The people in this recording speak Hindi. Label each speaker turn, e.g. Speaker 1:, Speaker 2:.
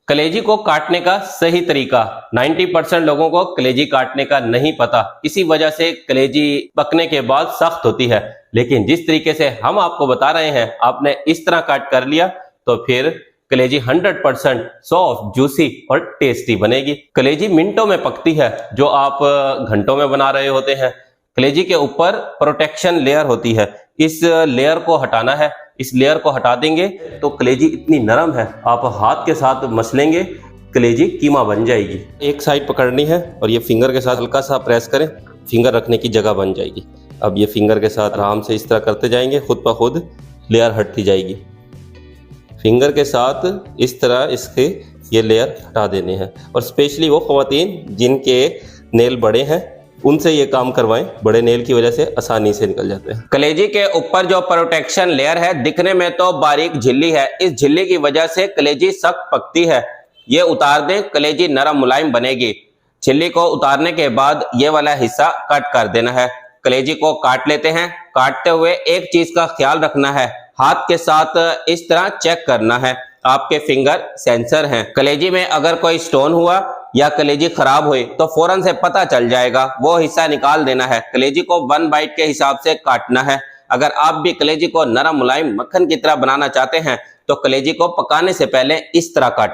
Speaker 1: कलेजी को काटने का सही तरीका 90% लोगों को कलेजी काटने का नहीं पता। इसी वजह से कलेजी पकने के बाद सख्त होती है। लेकिन जिस तरीके से हम आपको बता रहे हैं, आपने इस तरह काट कर लिया तो फिर कलेजी 100% सॉफ्ट, जूसी और टेस्टी बनेगी। कलेजी मिनटों में पकती है, जो आप घंटों में बना रहे होते हैं। कलेजी के ऊपर प्रोटेक्शन लेयर होती है, इस लेयर को हटाना है। इस लेयर को हटा देंगे तो कलेजी इतनी नरम है, आप हाथ के साथ मसलेंगे, कलेजी कीमा बन जाएगी। एक साइड पकड़नी है और ये फिंगर के साथ हल्का सा प्रेस करें, फिंगर रखने की जगह बन जाएगी। अब ये फिंगर के साथ आराम से इस तरह करते जाएंगे, खुद ब खुद लेयर हटती जाएगी। फिंगर के साथ इस तरह इसके ये लेयर हटा देने हैं। और स्पेशली वो ख़वातीन जिनके नेल बड़े हैं, उनसे ये काम करवाएं, बड़े नेल की वजह से आसानी से निकल जाते हैं। कलेजी के ऊपर जो प्रोटेक्शन लेयर है, दिखने में तो बारीक झिल्ली है, इस झिल्ली की वजह से कलेजी सख्त पकती है। ये उतार दें, कलेजी नरम मुलायम बनेगी। झिल्ली को उतारने के बाद ये वाला हिस्सा कट कर देना है। कलेजी को काट लेते हैं। काटते हुए एक चीज का ख्याल रखना है, हाथ के साथ इस तरह चेक करना है, आपके फिंगर सेंसर हैं। कलेजी में अगर कोई स्टोन हुआ या कलेजी खराब हुई तो फौरन से पता चल जाएगा, वो हिस्सा निकाल देना है। कलेजी को 1 बाइट के हिसाब से काटना है। अगर आप भी कलेजी को नरम मुलायम मक्खन की तरह बनाना चाहते हैं तो कलेजी को पकाने से पहले इस तरह काटें।